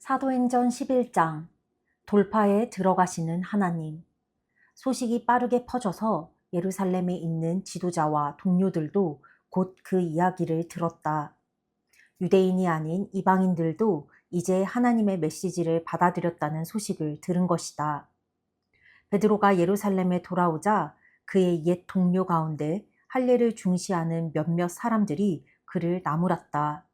사도행전 11장 돌파에 들어가시는 하나님. 소식이 빠르게 퍼져서 예루살렘에 있는 지도자와 동료들도 곧 그 이야기를 들었다. 유대인이 아닌 이방인들도 이제 하나님의 메시지를 받아들였다는 소식을 들은 것이다. 베드로가 예루살렘에 돌아오자 그의 옛 동료 가운데 할례를 중시하는 몇몇 사람들이 그를 나무랐다.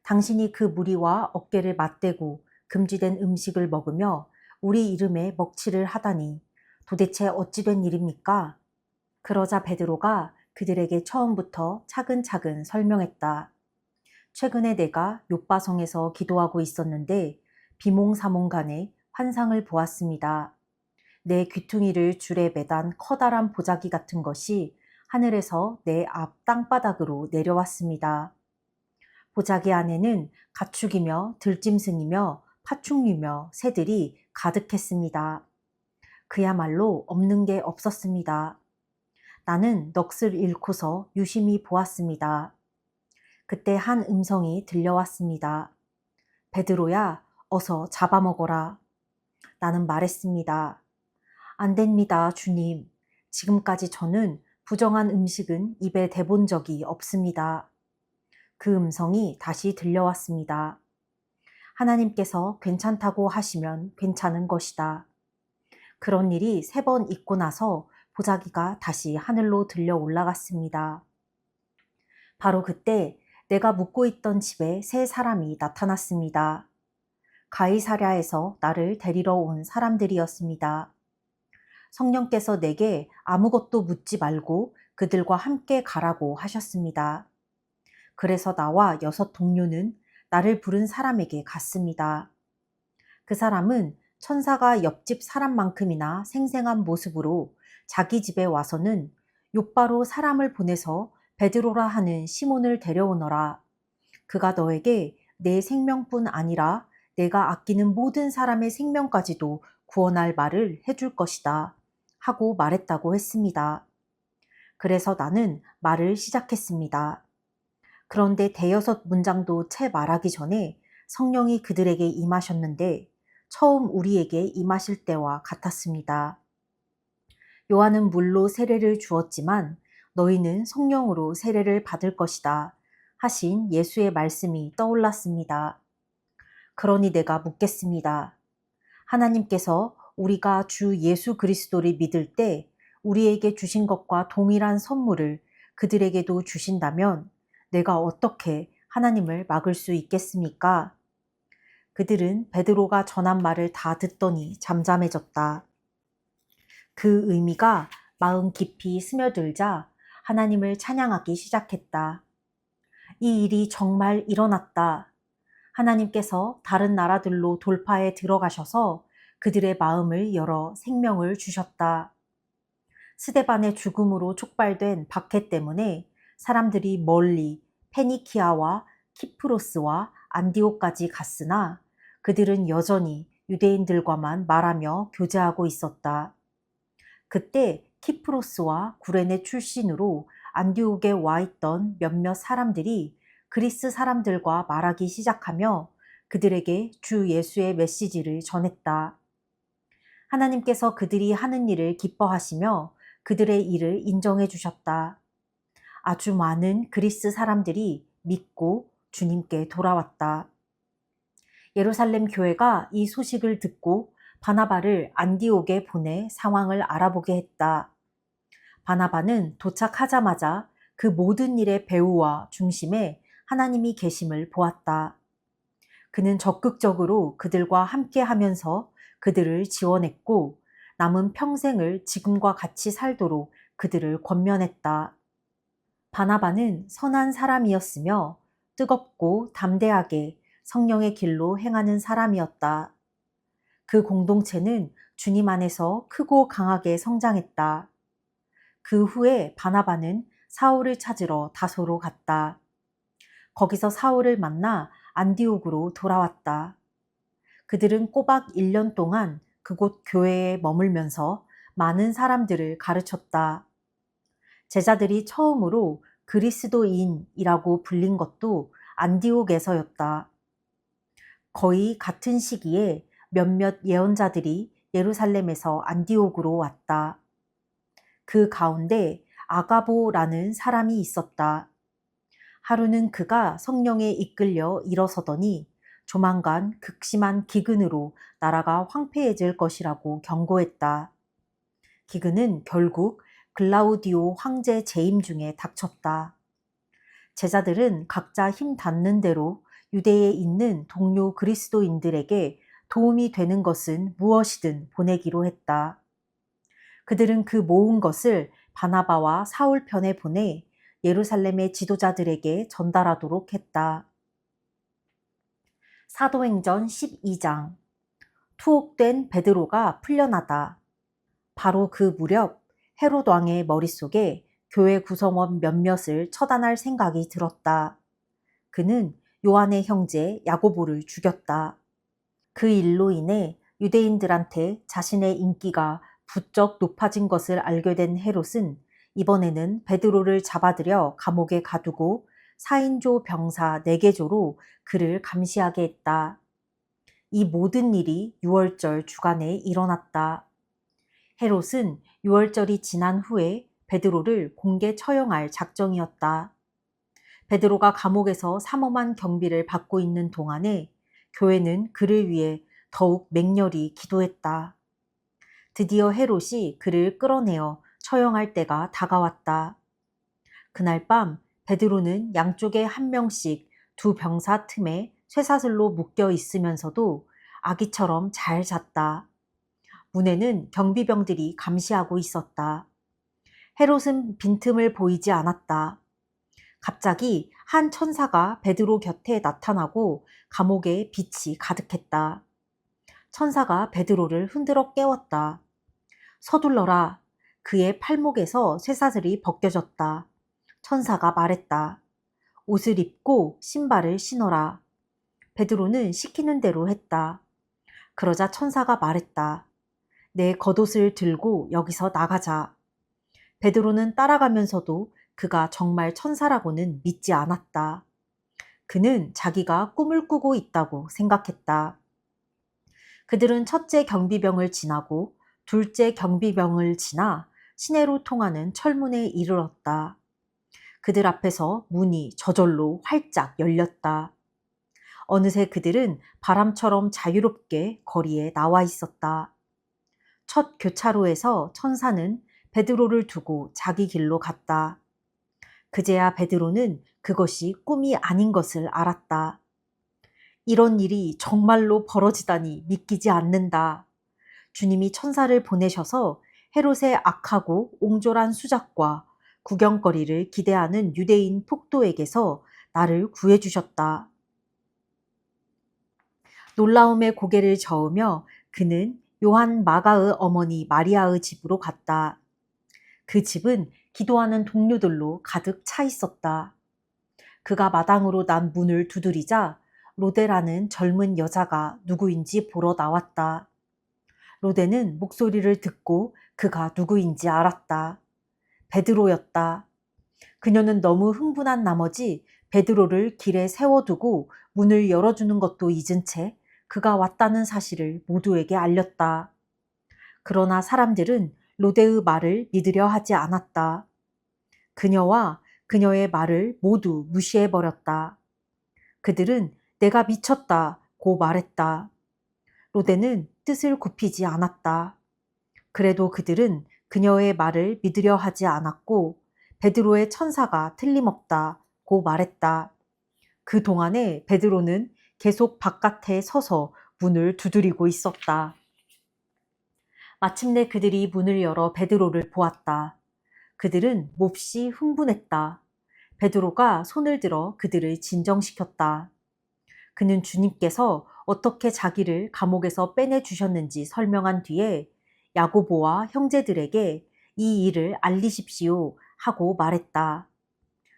당신이 그 무리와 어깨를 맞대고 금지된 음식을 먹으며 우리 이름에 먹칠을 하다니 도대체 어찌 된 일입니까? 그러자 베드로가 그들에게 처음부터 차근차근 설명했다. 최근에 내가 욥바성에서 기도하고 있었는데 비몽사몽간에 환상을 보았습니다. 내 귀퉁이를 줄에 매단 커다란 보자기 같은 것이 하늘에서 내 앞 땅바닥으로 내려왔습니다. 보자기 안에는 가축이며 들짐승이며 파충류며 새들이 가득했습니다. 그야말로 없는 게 없었습니다. 나는 넋을 잃고서 유심히 보았습니다. 그때 한 음성이 들려왔습니다. 베드로야, 어서 잡아먹어라. 나는 말했습니다. 안 됩니다, 주님. 지금까지 저는 부정한 음식은 입에 대본 적이 없습니다. 그 음성이 다시 들려왔습니다. 하나님께서 괜찮다고 하시면 괜찮은 것이다. 그런 일이 3번 있고 나서 보자기가 다시 하늘로 들려 올라갔습니다. 바로 그때 내가 묵고 있던 집에 3사람이 나타났습니다. 가이사랴에서 나를 데리러 온 사람들이었습니다. 성령께서 내게 아무것도 묻지 말고 그들과 함께 가라고 하셨습니다. 그래서 나와 6 동료는 나를 부른 사람에게 갔습니다. 그 사람은 천사가 옆집 사람만큼이나 생생한 모습으로 자기 집에 와서는 욥바로 사람을 보내서 베드로라 하는 시몬을 데려오너라. 그가 너에게 내 생명뿐 아니라 내가 아끼는 모든 사람의 생명까지도 구원할 말을 해줄 것이다. 하고 말했다고 했습니다. 그래서 나는 말을 시작했습니다. 그런데 대여섯 문장도 채 말하기 전에 성령이 그들에게 임하셨는데 처음 우리에게 임하실 때와 같았습니다. 요한은 물로 세례를 주었지만 너희는 성령으로 세례를 받을 것이다 하신 예수의 말씀이 떠올랐습니다. 그러니 내가 묻겠습니다. 하나님께서 우리가 주 예수 그리스도를 믿을 때 우리에게 주신 것과 동일한 선물을 그들에게도 주신다면 내가 어떻게 하나님을 막을 수 있겠습니까? 그들은 베드로가 전한 말을 다 듣더니 잠잠해졌다. 그 의미가 마음 깊이 스며들자 하나님을 찬양하기 시작했다. 이 일이 정말 일어났다. 하나님께서 다른 나라들로 돌파에 들어가셔서 그들의 마음을 열어 생명을 주셨다. 스데반의 죽음으로 촉발된 박해 때문에 사람들이 멀리 페니키아와 키프로스와 안디옥까지 갔으나 그들은 여전히 유대인들과만 말하며 교제하고 있었다. 그때 키프로스와 구레네 출신으로 안디옥에 와 있던 몇몇 사람들이 그리스 사람들과 말하기 시작하며 그들에게 주 예수의 메시지를 전했다. 하나님께서 그들이 하는 일을 기뻐하시며 그들의 일을 인정해 주셨다. 아주 많은 그리스 사람들이 믿고 주님께 돌아왔다. 예루살렘 교회가 이 소식을 듣고 바나바를 안디옥에 보내 상황을 알아보게 했다. 바나바는 도착하자마자 그 모든 일의 배후와 중심에 하나님이 계심을 보았다. 그는 적극적으로 그들과 함께 하면서 그들을 지원했고 남은 평생을 지금과 같이 살도록 그들을 권면했다. 바나바는 선한 사람이었으며 뜨겁고 담대하게 성령의 길로 행하는 사람이었다. 그 공동체는 주님 안에서 크고 강하게 성장했다. 그 후에 바나바는 사울을 찾으러 다소로 갔다. 거기서 사울을 만나 안디옥으로 돌아왔다. 그들은 꼬박 1년 동안 그곳 교회에 머물면서 많은 사람들을 가르쳤다. 제자들이 처음으로 그리스도인이라고 불린 것도 안디옥에서였다. 거의 같은 시기에 몇몇 예언자들이 예루살렘에서 안디옥으로 왔다. 그 가운데 아가보라는 사람이 있었다. 하루는 그가 성령에 이끌려 일어서더니 조만간 극심한 기근으로 나라가 황폐해질 것이라고 경고했다. 기근은 결국 글라우디오 황제 재임 중에 닥쳤다. 제자들은 각자 힘 닿는 대로 유대에 있는 동료 그리스도인들에게 도움이 되는 것은 무엇이든 보내기로 했다. 그들은 그 모은 것을 바나바와 사울 편에 보내 예루살렘의 지도자들에게 전달하도록 했다. 사도행전 12장. 투옥된 베드로가 풀려나다. 바로 그 무렵 헤롯 왕의 머릿속에 교회 구성원 몇몇을 처단할 생각이 들었다. 그는 요한의 형제 야고보를 죽였다. 그 일로 인해 유대인들한테 자신의 인기가 부쩍 높아진 것을 알게 된 헤롯은 이번에는 베드로를 잡아들여 감옥에 가두고 4인조 병사 4개조로 그를 감시하게 했다. 이 모든 일이 유월절 주간에 일어났다. 헤롯은 유월절이 지난 후에 베드로를 공개 처형할 작정이었다. 베드로가 감옥에서 삼엄한 경비를 받고 있는 동안에 교회는 그를 위해 더욱 맹렬히 기도했다. 드디어 헤롯이 그를 끌어내어 처형할 때가 다가왔다. 그날 밤 베드로는 양쪽에 한 명씩 두 병사 틈에 쇠사슬로 묶여 있으면서도 아기처럼 잘 잤다. 문에는 경비병들이 감시하고 있었다. 헤롯은 빈틈을 보이지 않았다. 갑자기 한 천사가 베드로 곁에 나타나고 감옥에 빛이 가득했다. 천사가 베드로를 흔들어 깨웠다. 서둘러라. 그의 팔목에서 쇠사슬이 벗겨졌다. 천사가 말했다. 옷을 입고 신발을 신어라. 베드로는 시키는 대로 했다. 그러자 천사가 말했다. 내 겉옷을 들고 여기서 나가자. 베드로는 따라가면서도 그가 정말 천사라고는 믿지 않았다. 그는 자기가 꿈을 꾸고 있다고 생각했다. 그들은 첫째 경비병을 지나고 둘째 경비병을 지나 시내로 통하는 철문에 이르렀다. 그들 앞에서 문이 저절로 활짝 열렸다. 어느새 그들은 바람처럼 자유롭게 거리에 나와 있었다. 첫 교차로에서 천사는 베드로를 두고 자기 길로 갔다. 그제야 베드로는 그것이 꿈이 아닌 것을 알았다. 이런 일이 정말로 벌어지다니 믿기지 않는다. 주님이 천사를 보내셔서 헤롯의 악하고 옹졸한 수작과 구경거리를 기대하는 유대인 폭도에게서 나를 구해주셨다. 놀라움에 고개를 저으며 그는 요한 마가의 어머니 마리아의 집으로 갔다. 그 집은 기도하는 동료들로 가득 차 있었다. 그가 마당으로 난 문을 두드리자 로데라는 젊은 여자가 누구인지 보러 나왔다. 로데는 목소리를 듣고 그가 누구인지 알았다. 베드로였다. 그녀는 너무 흥분한 나머지 베드로를 길에 세워두고 문을 열어주는 것도 잊은 채 그가 왔다는 사실을 모두에게 알렸다. 그러나 사람들은 로데의 말을 믿으려 하지 않았다. 그녀와 그녀의 말을 모두 무시해버렸다. 그들은 내가 미쳤다고 말했다. 로데는 뜻을 굽히지 않았다. 그래도 그들은 그녀의 말을 믿으려 하지 않았고 베드로의 천사가 틀림없다고 말했다. 그 동안에 베드로는 계속 바깥에 서서 문을 두드리고 있었다. 마침내 그들이 문을 열어 베드로를 보았다. 그들은 몹시 흥분했다. 베드로가 손을 들어 그들을 진정시켰다. 그는 주님께서 어떻게 자기를 감옥에서 빼내주셨는지 설명한 뒤에 야고보와 형제들에게 이 일을 알리십시오 하고 말했다.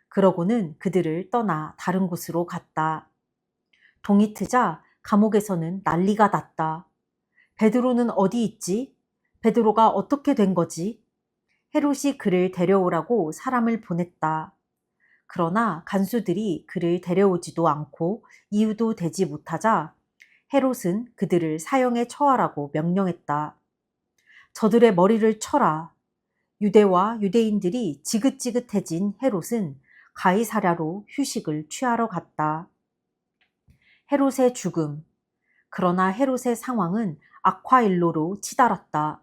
그러고는 그들을 떠나 다른 곳으로 갔다. 동이 트자 감옥에서는 난리가 났다. 베드로는 어디 있지? 베드로가 어떻게 된 거지? 헤롯이 그를 데려오라고 사람을 보냈다. 그러나 간수들이 그를 데려오지도 않고 이유도 되지 못하자 헤롯은 그들을 사형에 처하라고 명령했다. 저들의 머리를 쳐라. 유대와 유대인들이 지긋지긋해진 헤롯은 가이사랴로 휴식을 취하러 갔다. 헤롯의 죽음. 그러나 헤롯의 상황은 악화일로로 치달았다.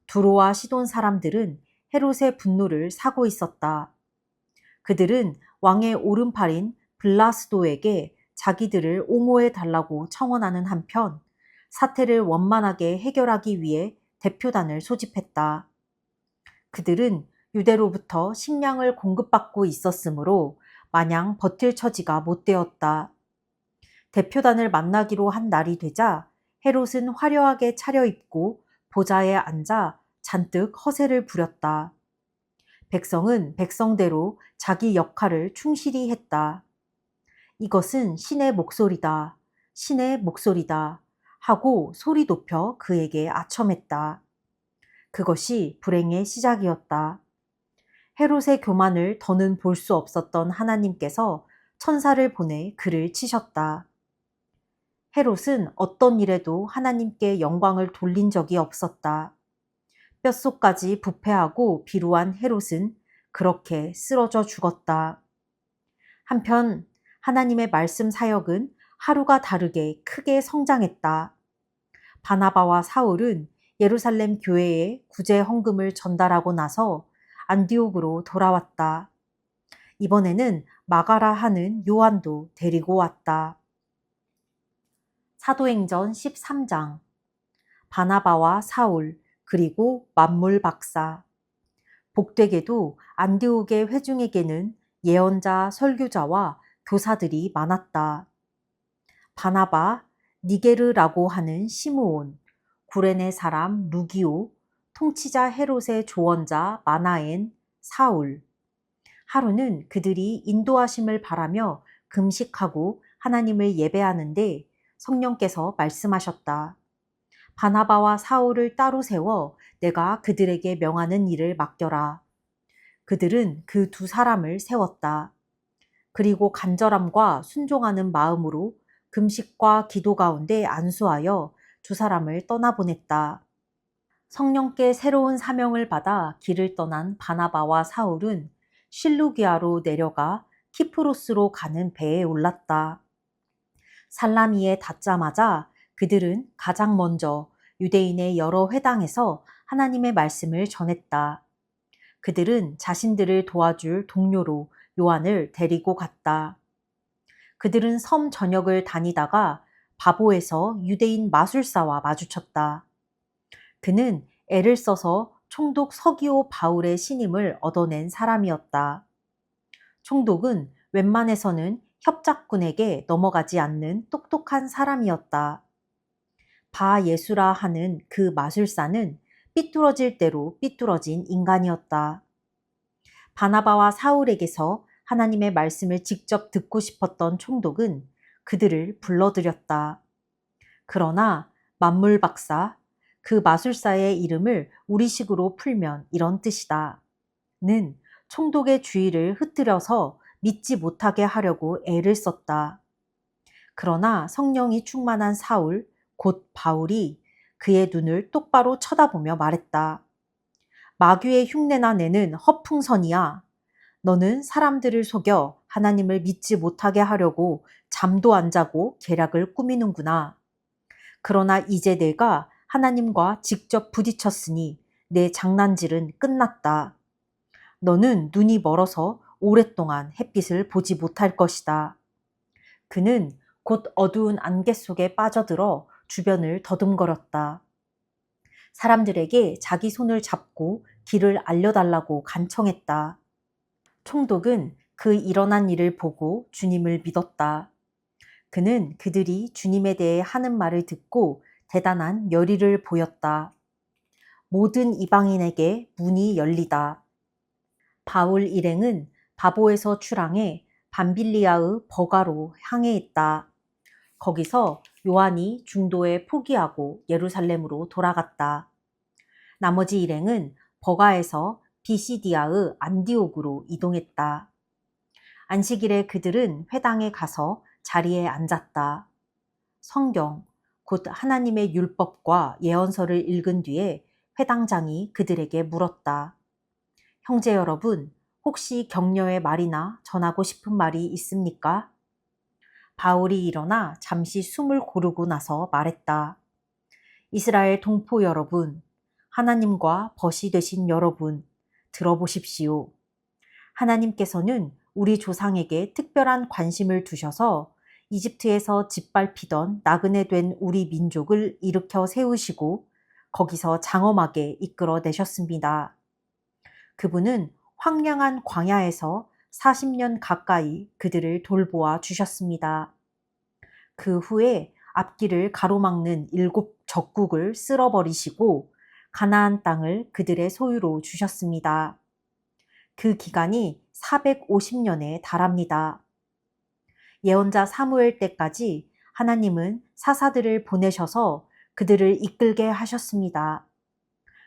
두로와 시돈 사람들은 헤롯의 분노를 사고 있었다. 그들은 왕의 오른팔인 블라스도에게 자기들을 옹호해 달라고 청원하는 한편 사태를 원만하게 해결하기 위해 대표단을 소집했다. 그들은 유대로부터 식량을 공급받고 있었으므로 마냥 버틸 처지가 못 되었다. 대표단을 만나기로 한 날이 되자 헤롯은 화려하게 차려입고 보좌에 앉아 잔뜩 허세를 부렸다. 백성은 백성대로 자기 역할을 충실히 했다. 이것은 신의 목소리다. 신의 목소리다. 하고 소리 높여 그에게 아첨했다. 그것이 불행의 시작이었다. 헤롯의 교만을 더는 볼 수 없었던 하나님께서 천사를 보내 그를 치셨다. 헤롯은 어떤 일에도 하나님께 영광을 돌린 적이 없었다. 뼛속까지 부패하고 비루한 헤롯은 그렇게 쓰러져 죽었다. 한편 하나님의 말씀 사역은 하루가 다르게 크게 성장했다. 바나바와 사울은 예루살렘 교회에 구제 헌금을 전달하고 나서 안디옥으로 돌아왔다. 이번에는 마가라 하는 요한도 데리고 왔다. 사도행전 13장. 바나바와 사울 그리고 만물 박사. 복되게도 안디옥의 회중에게는 예언자, 설교자와 교사들이 많았다. 바나바, 니게르라고 하는 시므온, 구레네 사람 루기오, 통치자 헤롯의 조언자 마나엔, 사울. 하루는 그들이 인도하심을 바라며 금식하고 하나님을 예배하는데 성령께서 말씀하셨다. 바나바와 사울을 따로 세워 내가 그들에게 명하는 일을 맡겨라. 그들은 그 두 사람을 세웠다. 그리고 간절함과 순종하는 마음으로 금식과 기도 가운데 안수하여 두 사람을 떠나보냈다. 성령께 새로운 사명을 받아 길을 떠난 바나바와 사울은 실루기아로 내려가 키프로스로 가는 배에 올랐다. 살라미에 닿자마자 그들은 가장 먼저 유대인의 여러 회당에서 하나님의 말씀을 전했다. 그들은 자신들을 도와줄 동료로 요한을 데리고 갔다. 그들은 섬 전역을 다니다가 바보에서 유대인 마술사와 마주쳤다. 그는 애를 써서 총독 서기오 바울의 신임을 얻어낸 사람이었다. 총독은 웬만해서는 협작꾼에게 넘어가지 않는 똑똑한 사람이었다. 바 예수라 하는 그 마술사는 삐뚤어질 대로 삐뚤어진 인간이었다. 바나바와 사울에게서 하나님의 말씀을 직접 듣고 싶었던 총독은 그들을 불러들였다. 그러나 만물 박사, 그 마술사의 이름을 우리식으로 풀면 이런 뜻이다. 는 총독의 주의를 흩뜨려서 믿지 못하게 하려고 애를 썼다. 그러나 성령이 충만한 사울, 곧 바울이 그의 눈을 똑바로 쳐다보며 말했다. 마귀의 흉내나 내는 허풍선이야. 너는 사람들을 속여 하나님을 믿지 못하게 하려고 잠도 안 자고 계략을 꾸미는구나. 그러나 이제 내가 하나님과 직접 부딪혔으니 내 장난질은 끝났다. 너는 눈이 멀어서 오랫동안 햇빛을 보지 못할 것이다. 그는 곧 어두운 안개 속에 빠져들어 주변을 더듬거렸다. 사람들에게 자기 손을 잡고 길을 알려달라고 간청했다. 총독은 그 일어난 일을 보고 주님을 믿었다. 그는 그들이 주님에 대해 하는 말을 듣고 대단한 열의를 보였다. 모든 이방인에게 문이 열리다. 바울 일행은 바보에서 출항해 밤빌리아의 버가로 향해 있다. 거기서 요한이 중도에 포기하고 예루살렘으로 돌아갔다. 나머지 일행은 버가에서 비시디아의 안디옥으로 이동했다. 안식일에 그들은 회당에 가서 자리에 앉았다. 성경, 곧 하나님의 율법과 예언서를 읽은 뒤에 회당장이 그들에게 물었다. 형제 여러분, 혹시 격려의 말이나 전하고 싶은 말이 있습니까? 바울이 일어나 잠시 숨을 고르고 나서 말했다. 이스라엘 동포 여러분, 하나님과 벗이 되신 여러분, 들어보십시오. 하나님께서는 우리 조상에게 특별한 관심을 두셔서 이집트에서 짓밟히던 나그네 된 우리 민족을 일으켜 세우시고 거기서 장엄하게 이끌어내셨습니다. 그분은 황량한 광야에서 40년 가까이 그들을 돌보아 주셨습니다. 그 후에 앞길을 가로막는 7 적국을 쓸어버리시고 가나안 땅을 그들의 소유로 주셨습니다. 그 기간이 450년에 달합니다. 예언자 사무엘 때까지 하나님은 사사들을 보내셔서 그들을 이끌게 하셨습니다.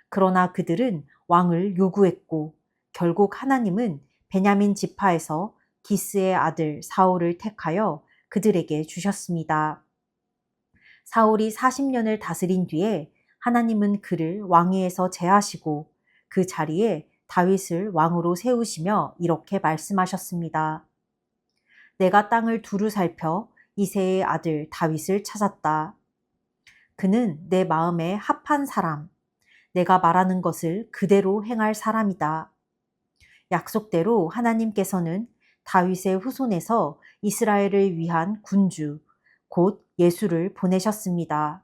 그러나 그들은 왕을 요구했고 결국 하나님은 베냐민 지파에서 기스의 아들 사울을 택하여 그들에게 주셨습니다. 사울이 40년을 다스린 뒤에 하나님은 그를 왕위에서 제하시고 그 자리에 다윗을 왕으로 세우시며 이렇게 말씀하셨습니다. 내가 땅을 두루 살펴 이새의 아들 다윗을 찾았다. 그는 내 마음에 합한 사람, 내가 말하는 것을 그대로 행할 사람이다. 약속대로 하나님께서는 다윗의 후손에서 이스라엘을 위한 군주, 곧 예수를 보내셨습니다.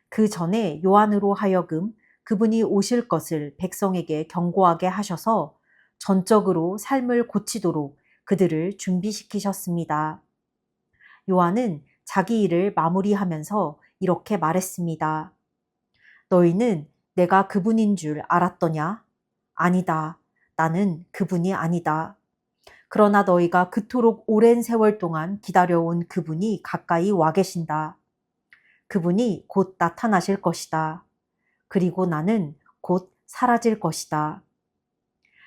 그 전에 요한으로 하여금 그분이 오실 것을 백성에게 경고하게 하셔서 전적으로 삶을 고치도록 그들을 준비시키셨습니다. 요한은 자기 일을 마무리하면서 이렇게 말했습니다. 너희는 내가 그분인 줄 알았더냐? 아니다. 나는 그분이 아니다. 그러나 너희가 그토록 오랜 세월 동안 기다려온 그분이 가까이 와 계신다. 그분이 곧 나타나실 것이다. 그리고 나는 곧 사라질 것이다.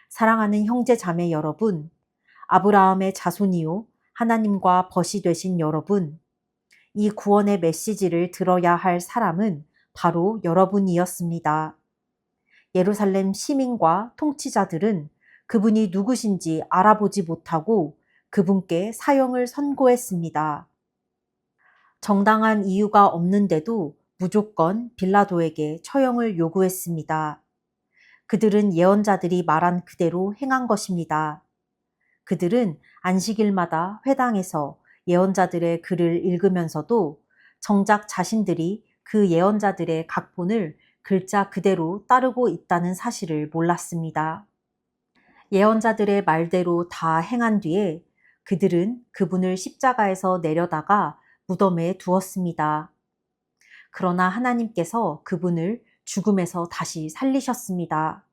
사랑하는 형제 자매 여러분, 아브라함의 자손이요 하나님과 벗이 되신 여러분, 이 구원의 메시지를 들어야 할 사람은 바로 여러분이었습니다. 예루살렘 시민과 통치자들은 그분이 누구신지 알아보지 못하고 그분께 사형을 선고했습니다. 정당한 이유가 없는데도 무조건 빌라도에게 처형을 요구했습니다. 그들은 예언자들이 말한 그대로 행한 것입니다. 그들은 안식일마다 회당에서 예언자들의 글을 읽으면서도 정작 자신들이 그 예언자들의 각본을 글자 그대로 따르고 있다는 사실을 몰랐습니다. 예언자들의 말대로 다 행한 뒤에 그들은 그분을 십자가에서 내려다가 무덤에 두었습니다. 그러나 하나님께서 그분을 죽음에서 다시 살리셨습니다.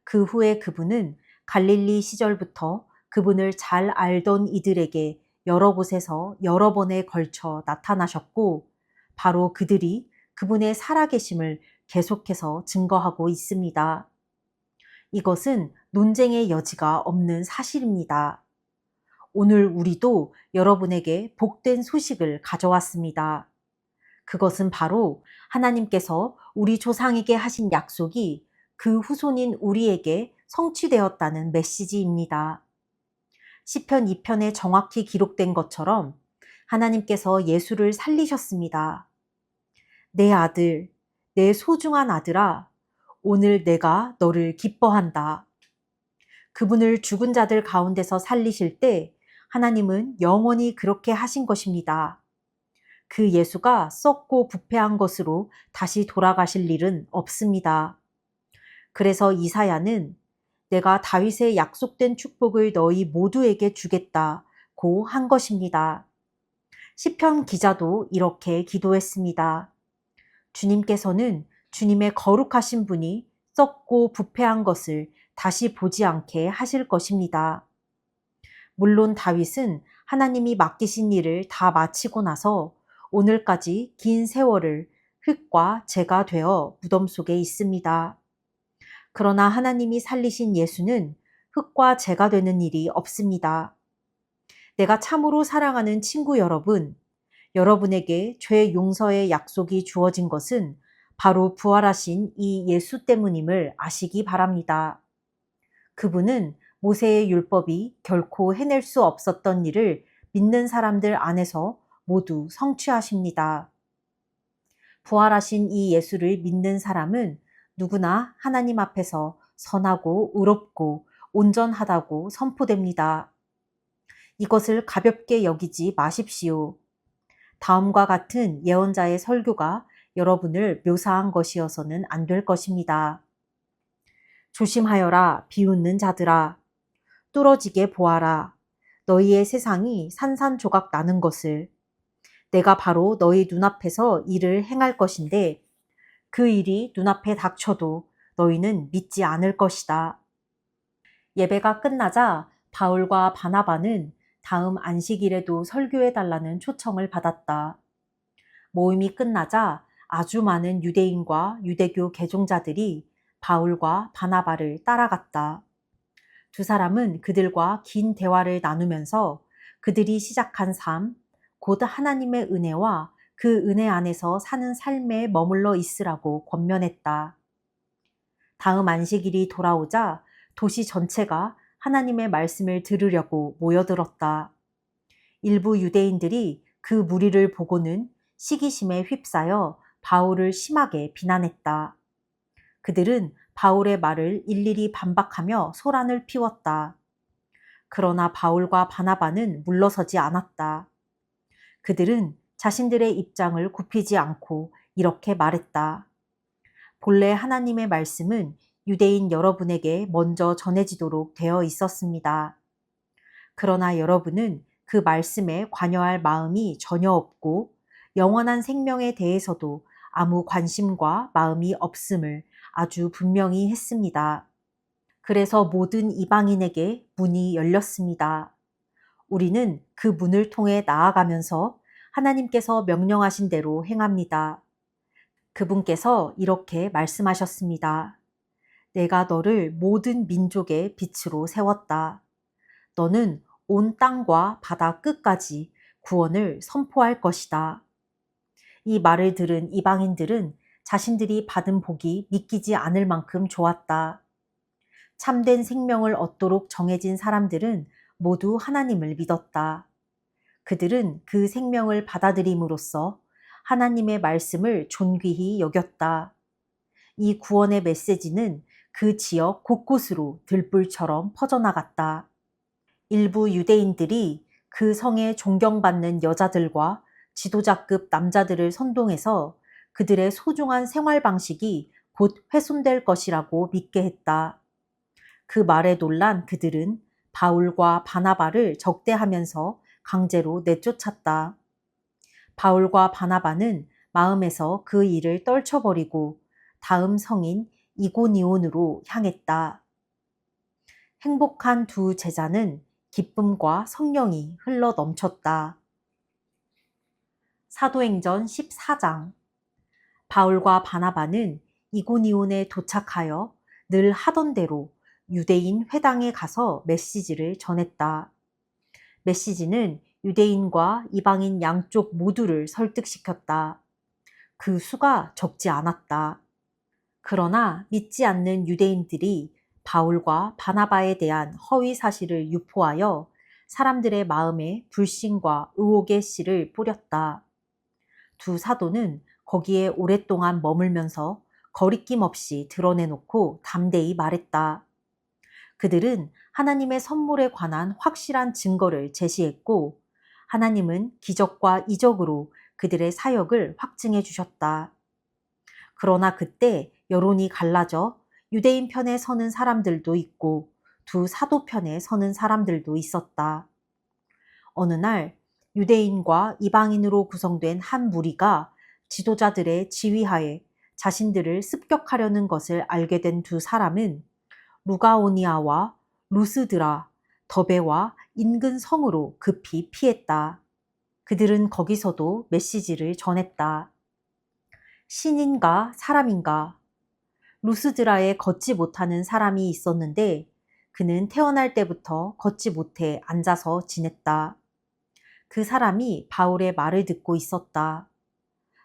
그 후에 그분은 갈릴리 시절부터 그분을 잘 알던 이들에게 여러 곳에서 여러 번에 걸쳐 나타나셨고 바로 그들이 그분의 살아계심을 계속해서 증거하고 있습니다. 이것은 논쟁의 여지가 없는 사실입니다. 오늘 우리도 여러분에게 복된 소식을 가져왔습니다. 그것은 바로 하나님께서 우리 조상에게 하신 약속이 그 후손인 우리에게 성취되었다는 메시지입니다. 시편 2편에 정확히 기록된 것처럼 하나님께서 예수를 살리셨습니다. 내 아들, 내 소중한 아들아, 오늘 내가 너를 기뻐한다. 그분을 죽은 자들 가운데서 살리실 때 하나님은 영원히 그렇게 하신 것입니다. 그 예수가 썩고 부패한 것으로 다시 돌아가실 일은 없습니다. 그래서 이사야는 내가 다윗의 약속된 축복을 너희 모두에게 주겠다고 한 것입니다. 시편 기자도 이렇게 기도했습니다. 주님께서는 주님의 거룩하신 분이 썩고 부패한 것을 다시 보지 않게 하실 것입니다. 물론 다윗은 하나님이 맡기신 일을 다 마치고 나서 오늘까지 긴 세월을 흙과 재가 되어 무덤 속에 있습니다. 그러나 하나님이 살리신 예수는 흙과 재가 되는 일이 없습니다. 내가 참으로 사랑하는 친구 여러분, 여러분에게 죄 용서의 약속이 주어진 것은 바로 부활하신 이 예수 때문임을 아시기 바랍니다. 그분은 모세의 율법이 결코 해낼 수 없었던 일을 믿는 사람들 안에서 모두 성취하십니다. 부활하신 이 예수를 믿는 사람은 누구나 하나님 앞에서 선하고 의롭고 온전하다고 선포됩니다. 이것을 가볍게 여기지 마십시오. 다음과 같은 예언자의 설교가 여러분을 묘사한 것이어서는 안 될 것입니다. 조심하여라, 비웃는 자들아. 뚫어지게 보아라. 너희의 세상이 산산조각 나는 것을. 내가 바로 너희 눈앞에서 일을 행할 것인데 그 일이 눈앞에 닥쳐도 너희는 믿지 않을 것이다. 예배가 끝나자 바울과 바나바는 다음 안식일에도 설교해달라는 초청을 받았다. 모임이 끝나자 아주 많은 유대인과 유대교 개종자들이 바울과 바나바를 따라갔다. 두 사람은 그들과 긴 대화를 나누면서 그들이 시작한 삶, 곧 하나님의 은혜와 그 은혜 안에서 사는 삶에 머물러 있으라고 권면했다. 다음 안식일이 돌아오자 도시 전체가 하나님의 말씀을 들으려고 모여들었다. 일부 유대인들이 그 무리를 보고는 시기심에 휩싸여 바울을 심하게 비난했다. 그들은 바울의 말을 일일이 반박하며 소란을 피웠다. 그러나 바울과 바나바는 물러서지 않았다. 그들은 자신들의 입장을 굽히지 않고 이렇게 말했다. 본래 하나님의 말씀은 유대인 여러분에게 먼저 전해지도록 되어 있었습니다. 그러나 여러분은 그 말씀에 관여할 마음이 전혀 없고 영원한 생명에 대해서도 아무 관심과 마음이 없음을 아주 분명히 했습니다. 그래서 모든 이방인에게 문이 열렸습니다. 우리는 그 문을 통해 나아가면서 하나님께서 명령하신 대로 행합니다. 그분께서 이렇게 말씀하셨습니다. 내가 너를 모든 민족의 빛으로 세웠다. 너는 온 땅과 바다 끝까지 구원을 선포할 것이다. 이 말을 들은 이방인들은 자신들이 받은 복이 믿기지 않을 만큼 좋았다. 참된 생명을 얻도록 정해진 사람들은 모두 하나님을 믿었다. 그들은 그 생명을 받아들임으로써 하나님의 말씀을 존귀히 여겼다. 이 구원의 메시지는 그 지역 곳곳으로 들불처럼 퍼져나갔다. 일부 유대인들이 그 성에 존경받는 여자들과 지도자급 남자들을 선동해서 그들의 소중한 생활 방식이 곧 훼손될 것이라고 믿게 했다. 그 말에 놀란 그들은 바울과 바나바를 적대하면서 강제로 내쫓았다. 바울과 바나바는 마음에서 그 일을 떨쳐버리고 다음 성인 이고니온으로 향했다. 행복한 두 제자는 기쁨과 성령이 흘러 넘쳤다. 사도행전 14장. 바울과 바나바는 이고니온에 도착하여 늘 하던 대로 유대인 회당에 가서 메시지를 전했다. 메시지는 유대인과 이방인 양쪽 모두를 설득시켰다. 그 수가 적지 않았다. 그러나 믿지 않는 유대인들이 바울과 바나바에 대한 허위 사실을 유포하여 사람들의 마음에 불신과 의혹의 씨를 뿌렸다. 두 사도는 거기에 오랫동안 머물면서 거리낌 없이 드러내놓고 담대히 말했다. 그들은 하나님의 선물에 관한 확실한 증거를 제시했고 하나님은 기적과 이적으로 그들의 사역을 확증해 주셨다. 그러나 그때 여론이 갈라져 유대인 편에 서는 사람들도 있고 두 사도 편에 서는 사람들도 있었다. 어느 날 유대인과 이방인으로 구성된 한 무리가 지도자들의 지휘하에 자신들을 습격하려는 것을 알게 된 두 사람은 루가오니아와 루스드라, 더베와 인근 성으로 급히 피했다. 그들은 거기서도 메시지를 전했다. 신인가 사람인가? 루스드라에 걷지 못하는 사람이 있었는데 그는 태어날 때부터 걷지 못해 앉아서 지냈다. 그 사람이 바울의 말을 듣고 있었다.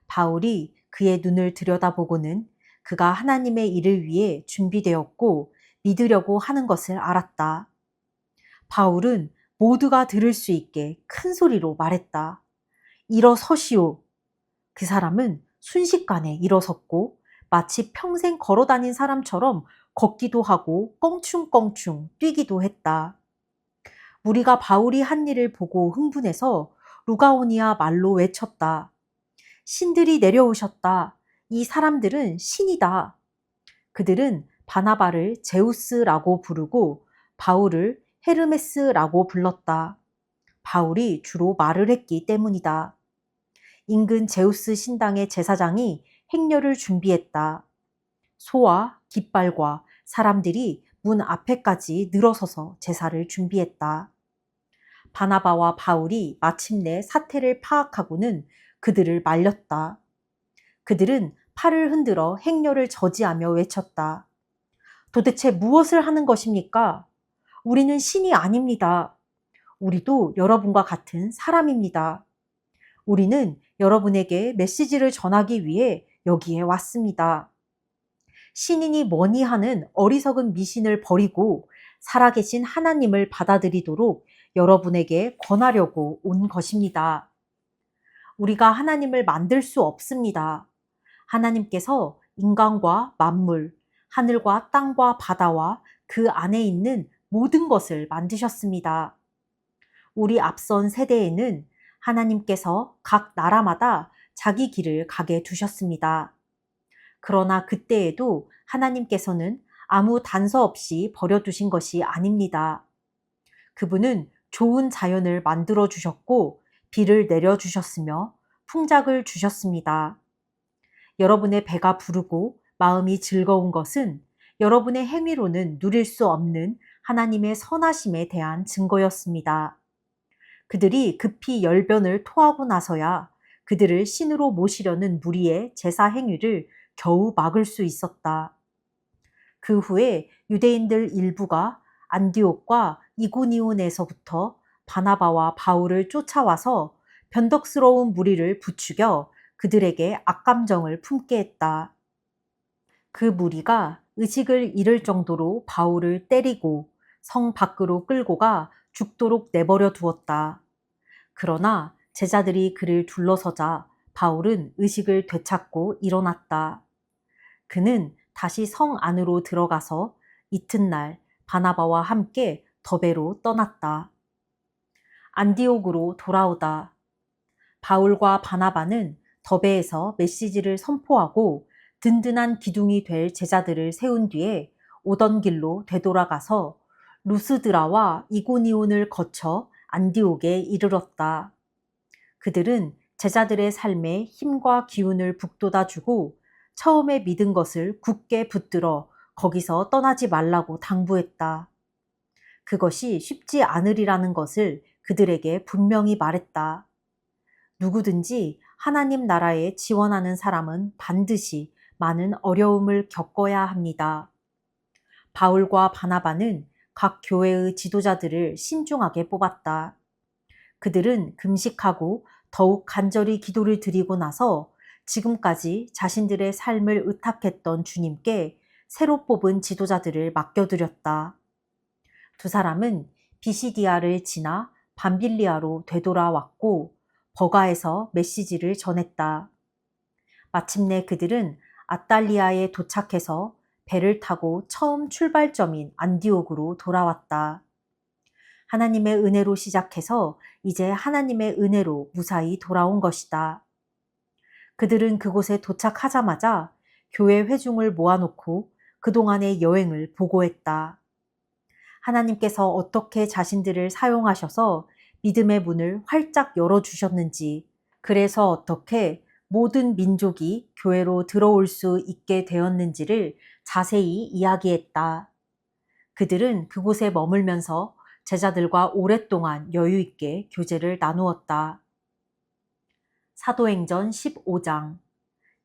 바울이 그의 눈을 들여다보고는 그가 하나님의 일을 위해 준비되었고 믿으려고 하는 것을 알았다. 바울은 모두가 들을 수 있게 큰 소리로 말했다. 일어서시오. 그 사람은 순식간에 일어섰고 마치 평생 걸어 다닌 사람처럼 걷기도 하고 껑충껑충 뛰기도 했다. 우리가 바울이 한 일을 보고 흥분해서 루가오니아 말로 외쳤다. 신들이 내려오셨다. 이 사람들은 신이다. 그들은 바나바를 제우스라고 부르고 바울을 헤르메스라고 불렀다. 바울이 주로 말을 했기 때문이다. 인근 제우스 신당의 제사장이 행렬을 준비했다. 소와 깃발과 사람들이 문 앞에까지 늘어서서 제사를 준비했다. 바나바와 바울이 마침내 사태를 파악하고는 그들을 말렸다. 그들은 팔을 흔들어 행렬을 저지하며 외쳤다. 도대체 무엇을 하는 것입니까? 우리는 신이 아닙니다. 우리도 여러분과 같은 사람입니다. 우리는 여러분에게 메시지를 전하기 위해 여기에 왔습니다. 신인이 뭐니 하는 어리석은 미신을 버리고 살아계신 하나님을 받아들이도록 여러분에게 권하려고 온 것입니다. 우리가 하나님을 만들 수 없습니다. 하나님께서 인간과 만물, 하늘과 땅과 바다와 그 안에 있는 모든 것을 만드셨습니다. 우리 앞선 세대에는 하나님께서 각 나라마다 자기 길을 가게 두셨습니다. 그러나 그때에도 하나님께서는 아무 단서 없이 버려두신 것이 아닙니다. 그분은 좋은 자연을 만들어 주셨고 비를 내려 주셨으며 풍작을 주셨습니다. 여러분의 배가 부르고 마음이 즐거운 것은 여러분의 행위로는 누릴 수 없는 하나님의 선하심에 대한 증거였습니다. 그들이 급히 열변을 토하고 나서야 그들을 신으로 모시려는 무리의 제사 행위를 겨우 막을 수 있었다. 그 후에 유대인들 일부가 안디옥과 이고니온에서부터 바나바와 바울을 쫓아와서 변덕스러운 무리를 부추겨 그들에게 악감정을 품게 했다. 그 무리가 의식을 잃을 정도로 바울을 때리고 성 밖으로 끌고 가 죽도록 내버려 두었다. 그러나 제자들이 그를 둘러서자 바울은 의식을 되찾고 일어났다. 그는 다시 성 안으로 들어가서 이튿날 바나바와 함께 더베로 떠났다. 안디옥으로 돌아오다. 바울과 바나바는 더베에서 메시지를 선포하고 든든한 기둥이 될 제자들을 세운 뒤에 오던 길로 되돌아가서 루스드라와 이고니온을 거쳐 안디옥에 이르렀다. 그들은 제자들의 삶에 힘과 기운을 북돋아주고 처음에 믿은 것을 굳게 붙들어 거기서 떠나지 말라고 당부했다. 그것이 쉽지 않으리라는 것을 그들에게 분명히 말했다. 누구든지 하나님 나라에 지원하는 사람은 반드시 많은 어려움을 겪어야 합니다. 바울과 바나바는 각 교회의 지도자들을 신중하게 뽑았다. 그들은 금식하고 더욱 간절히 기도를 드리고 나서 지금까지 자신들의 삶을 의탁했던 주님께 새로 뽑은 지도자들을 맡겨드렸다. 두 사람은 비시디아를 지나 밤빌리아로 되돌아왔고 버가에서 메시지를 전했다. 마침내 그들은 아탈리아에 도착해서 배를 타고 처음 출발점인 안디옥으로 돌아왔다. 하나님의 은혜로 시작해서 이제 하나님의 은혜로 무사히 돌아온 것이다. 그들은 그곳에 도착하자마자 교회 회중을 모아놓고 그동안의 여행을 보고했다. 하나님께서 어떻게 자신들을 사용하셔서 믿음의 문을 활짝 열어주셨는지, 그래서 어떻게 모든 민족이 교회로 들어올 수 있게 되었는지를 자세히 이야기했다. 그들은 그곳에 머물면서 제자들과 오랫동안 여유 있게 교제를 나누었다. 사도행전 15장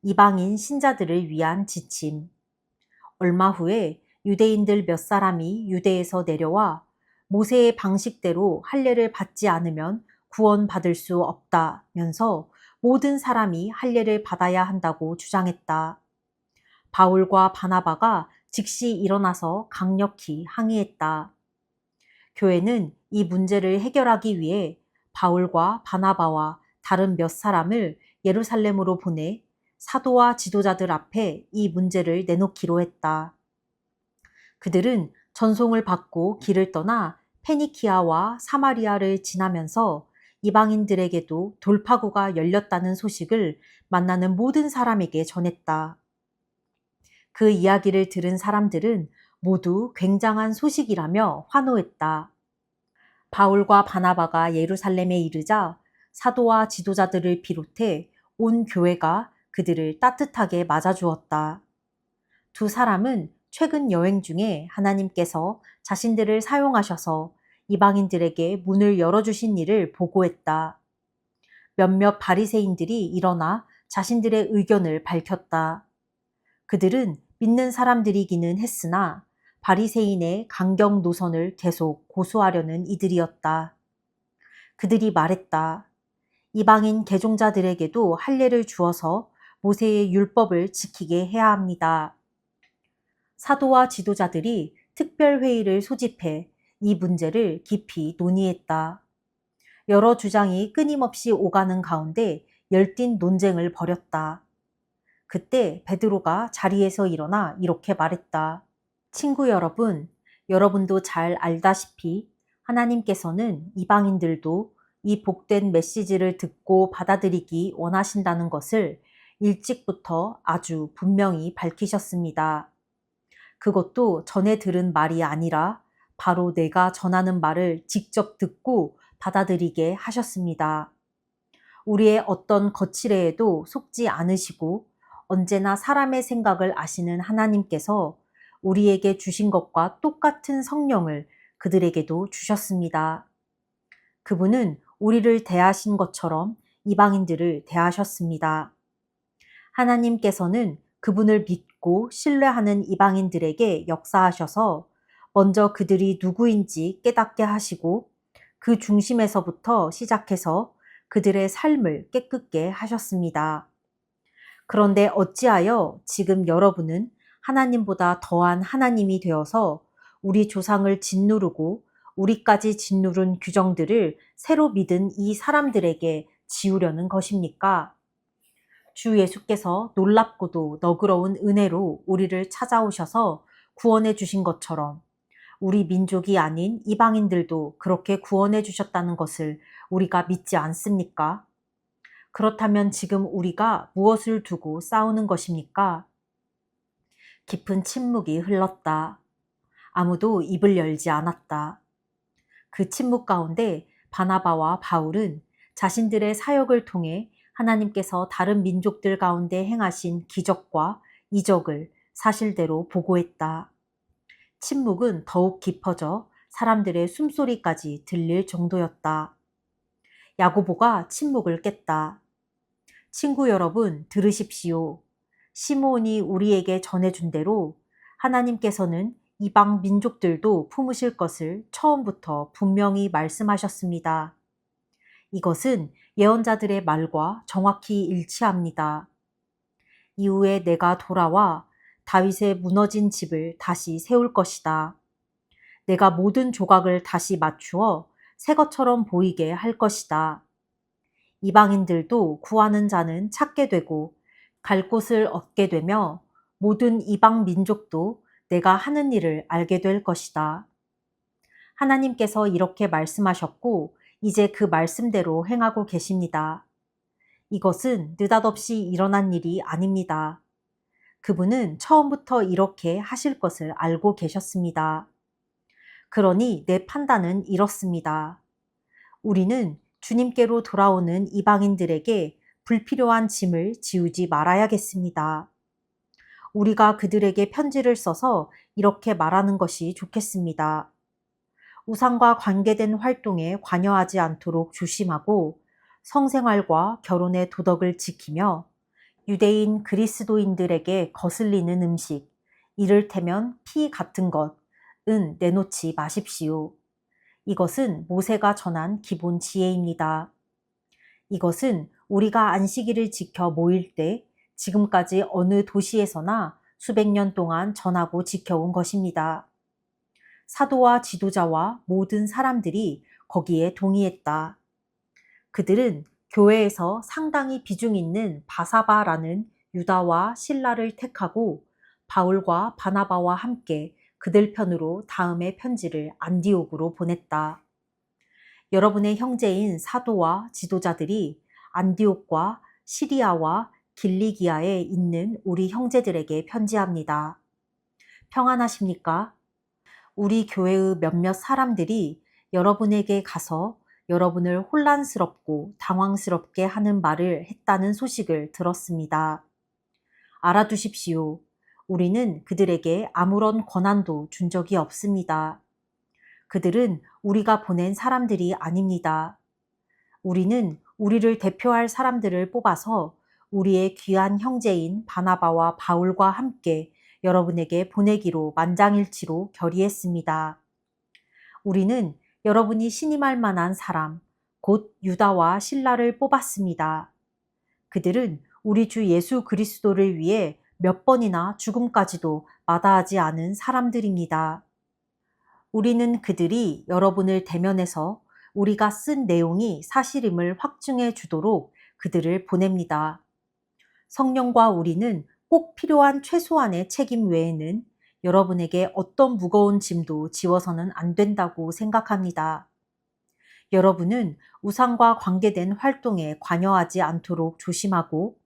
이방인 신자들을 위한 지침. 얼마 후에 유대인들 몇 사람이 유대에서 내려와 모세의 방식대로 할례를 받지 않으면 구원받을 수 없다면서 모든 사람이 할례를 받아야 한다고 주장했다. 바울과 바나바가 즉시 일어나서 강력히 항의했다. 교회는 이 문제를 해결하기 위해 바울과 바나바와 다른 몇 사람을 예루살렘으로 보내 사도와 지도자들 앞에 이 문제를 내놓기로 했다. 그들은 전송을 받고 길을 떠나 페니키아와 사마리아를 지나면서 이방인들에게도 돌파구가 열렸다는 소식을 만나는 모든 사람에게 전했다. 그 이야기를 들은 사람들은 모두 굉장한 소식이라며 환호했다. 바울과 바나바가 예루살렘에 이르자 사도와 지도자들을 비롯해 온 교회가 그들을 따뜻하게 맞아주었다. 두 사람은 최근 여행 중에 하나님께서 자신들을 사용하셔서 이방인들에게 문을 열어주신 일을 보고했다. 몇몇 바리새인들이 일어나 자신들의 의견을 밝혔다. 그들은 믿는 사람들이기는 했으나 바리새인의 강경 노선을 계속 고수하려는 이들이었다. 그들이 말했다. 이방인 개종자들에게도 할례를 주어서 모세의 율법을 지키게 해야 합니다. 사도와 지도자들이 특별회의를 소집해 이 문제를 깊이 논의했다. 여러 주장이 끊임없이 오가는 가운데 열띤 논쟁을 벌였다. 그때 베드로가 자리에서 일어나 이렇게 말했다. 친구 여러분, 여러분도 잘 알다시피 하나님께서는 이방인들도 이 복된 메시지를 듣고 받아들이기 원하신다는 것을 일찍부터 아주 분명히 밝히셨습니다. 그것도 전에 들은 말이 아니라 바로 내가 전하는 말을 직접 듣고 받아들이게 하셨습니다. 우리의 어떤 거칠애에도 속지 않으시고 언제나 사람의 생각을 아시는 하나님께서 우리에게 주신 것과 똑같은 성령을 그들에게도 주셨습니다. 그분은 우리를 대하신 것처럼 이방인들을 대하셨습니다. 하나님께서는 그분을 믿고 신뢰하는 이방인들에게 역사하셔서 먼저 그들이 누구인지 깨닫게 하시고 그 중심에서부터 시작해서 그들의 삶을 깨끗게 하셨습니다. 그런데 어찌하여 지금 여러분은 하나님보다 더한 하나님이 되어서 우리 조상을 짓누르고 우리까지 짓누른 규정들을 새로 믿은 이 사람들에게 지우려는 것입니까? 주 예수께서 놀랍고도 너그러운 은혜로 우리를 찾아오셔서 구원해 주신 것처럼 우리 민족이 아닌 이방인들도 그렇게 구원해 주셨다는 것을 우리가 믿지 않습니까? 그렇다면 지금 우리가 무엇을 두고 싸우는 것입니까? 깊은 침묵이 흘렀다. 아무도 입을 열지 않았다. 그 침묵 가운데 바나바와 바울은 자신들의 사역을 통해 하나님께서 다른 민족들 가운데 행하신 기적과 이적을 사실대로 보고했다. 침묵은 더욱 깊어져 사람들의 숨소리까지 들릴 정도였다. 야고보가 침묵을 깼다. 친구 여러분, 들으십시오. 시므온이 우리에게 전해준 대로 하나님께서는 이방 민족들도 품으실 것을 처음부터 분명히 말씀하셨습니다. 이것은 예언자들의 말과 정확히 일치합니다. 이후에 내가 돌아와 다윗의 무너진 집을 다시 세울 것이다. 내가 모든 조각을 다시 맞추어 새 것처럼 보이게 할 것이다. 이방인들도 구하는 자는 찾게 되고 갈 곳을 얻게 되며 모든 이방 민족도 내가 하는 일을 알게 될 것이다. 하나님께서 이렇게 말씀하셨고 이제 그 말씀대로 행하고 계십니다. 이것은 느닷없이 일어난 일이 아닙니다. 그분은 처음부터 이렇게 하실 것을 알고 계셨습니다. 그러니 내 판단은 이렇습니다. 우리는 주님께로 돌아오는 이방인들에게 불필요한 짐을 지우지 말아야겠습니다. 우리가 그들에게 편지를 써서 이렇게 말하는 것이 좋겠습니다. 우상과 관계된 활동에 관여하지 않도록 조심하고 성생활과 결혼의 도덕을 지키며 유대인 그리스도인들에게 거슬리는 음식, 이를테면 피 같은 것은 내놓지 마십시오. 이것은 모세가 전한 기본 지혜입니다. 이것은 우리가 안식일을 지켜 모일 때 지금까지 어느 도시에서나 수백 년 동안 전하고 지켜온 것입니다. 사도와 지도자와 모든 사람들이 거기에 동의했다. 그들은 교회에서 상당히 비중 있는 바사바라는 유다와 실라를 택하고 바울과 바나바와 함께 그들 편으로 다음의 편지를 안디옥으로 보냈다. 여러분의 형제인 사도와 지도자들이 안디옥과 시리아와 길리기아에 있는 우리 형제들에게 편지합니다. 평안하십니까? 우리 교회의 몇몇 사람들이 여러분에게 가서 여러분을 혼란스럽고 당황스럽게 하는 말을 했다는 소식을 들었습니다. 알아두십시오. 우리는 그들에게 아무런 권한도 준 적이 없습니다. 그들은 우리가 보낸 사람들이 아닙니다. 우리는 우리를 대표할 사람들을 뽑아서 우리의 귀한 형제인 바나바와 바울과 함께 여러분에게 보내기로 만장일치로 결의했습니다. 우리는 여러분이 신임할 만한 사람, 곧 유다와 실라를 뽑았습니다. 그들은 우리 주 예수 그리스도를 위해 몇 번이나 죽음까지도 마다하지 않은 사람들입니다. 우리는 그들이 여러분을 대면해서 우리가 쓴 내용이 사실임을 확증해 주도록 그들을 보냅니다. 성령과 우리는 꼭 필요한 최소한의 책임 외에는 여러분에게 어떤 무거운 짐도 지워서는 안 된다고 생각합니다. 여러분은 우상과 관계된 활동에 관여하지 않도록 조심하고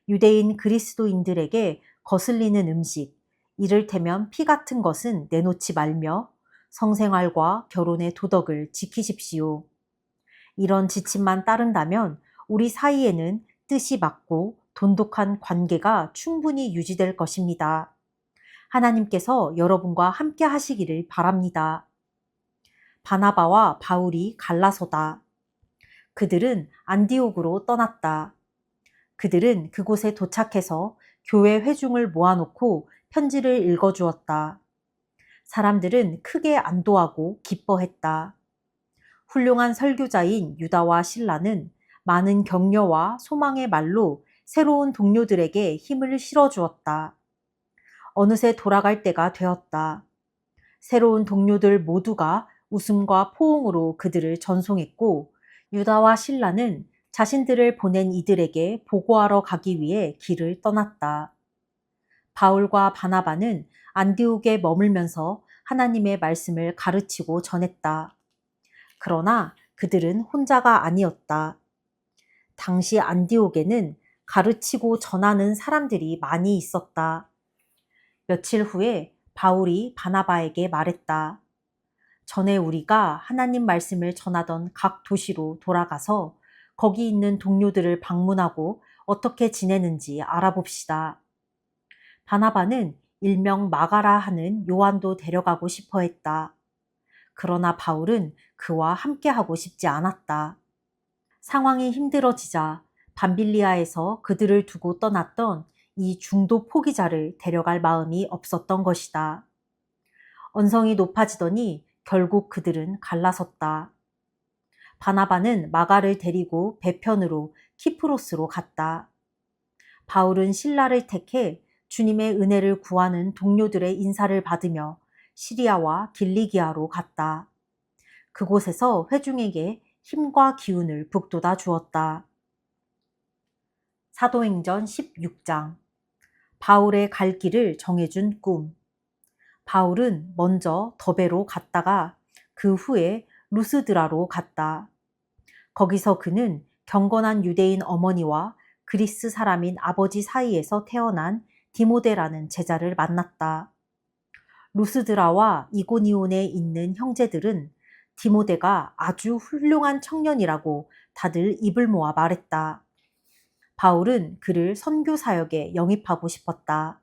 유대인 그리스도인들에게 거슬리는 음식, 이를테면 피 같은 것은 내놓지 말며 성생활과 결혼의 도덕을 지키십시오. 이런 지침만 따른다면 우리 사이에는 뜻이 맞고 돈독한 관계가 충분히 유지될 것입니다. 하나님께서 여러분과 함께 하시기를 바랍니다. 바나바와 바울이 갈라서다. 그들은 안디옥으로 떠났다. 그들은 그곳에 도착해서 교회 회중을 모아놓고 편지를 읽어주었다. 사람들은 크게 안도하고 기뻐했다. 훌륭한 설교자인 유다와 실라는 많은 격려와 소망의 말로 새로운 동료들에게 힘을 실어주었다. 어느새 돌아갈 때가 되었다. 새로운 동료들 모두가 웃음과 포옹으로 그들을 전송했고 유다와 실라는 자신들을 보낸 이들에게 보고하러 가기 위해 길을 떠났다. 바울과 바나바는 안디옥에 머물면서 하나님의 말씀을 가르치고 전했다. 그러나 그들은 혼자가 아니었다. 당시 안디옥에는 가르치고 전하는 사람들이 많이 있었다. 며칠 후에 바울이 바나바에게 말했다. 전에 우리가 하나님 말씀을 전하던 각 도시로 돌아가서 거기 있는 동료들을 방문하고 어떻게 지내는지 알아봅시다. 바나바는 일명 마가라 하는 요한도 데려가고 싶어 했다. 그러나 바울은 그와 함께하고 싶지 않았다. 상황이 힘들어지자 밤빌리아에서 그들을 두고 떠났던 이 중도 포기자를 데려갈 마음이 없었던 것이다. 언성이 높아지더니 결국 그들은 갈라섰다. 바나바는 마가를 데리고 배편으로 키프로스로 갔다. 바울은 실라를 택해 주님의 은혜를 구하는 동료들의 인사를 받으며 시리아와 길리기아로 갔다. 그곳에서 회중에게 힘과 기운을 북돋아 주었다. 사도행전 16장. 바울의 갈 길을 정해준 꿈. 바울은 먼저 더베로 갔다가 그 후에 루스드라로 갔다. 거기서 그는 경건한 유대인 어머니와 그리스 사람인 아버지 사이에서 태어난 디모데라는 제자를 만났다. 루스드라와 이고니온에 있는 형제들은 디모데가 아주 훌륭한 청년이라고 다들 입을 모아 말했다. 바울은 그를 선교 사역에 영입하고 싶었다.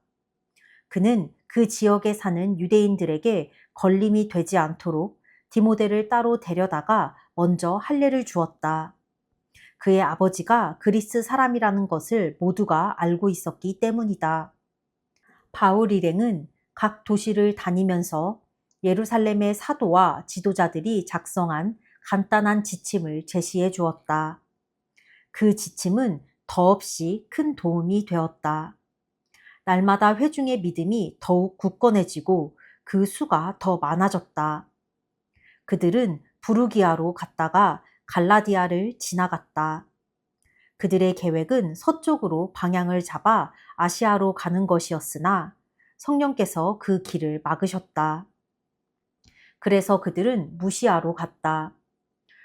그는 그 지역에 사는 유대인들에게 걸림이 되지 않도록 디모데를 따로 데려다가 먼저 할례를 주었다. 그의 아버지가 그리스 사람이라는 것을 모두가 알고 있었기 때문이다. 바울 일행은 각 도시를 다니면서 예루살렘의 사도와 지도자들이 작성한 간단한 지침을 제시해 주었다. 그 지침은 더없이 큰 도움이 되었다. 날마다 회중의 믿음이 더욱 굳건해지고 그 수가 더 많아졌다. 그들은 부르기아로 갔다가 갈라디아를 지나갔다. 그들의 계획은 서쪽으로 방향을 잡아 아시아로 가는 것이었으나 성령께서 그 길을 막으셨다. 그래서 그들은 무시아로 갔다.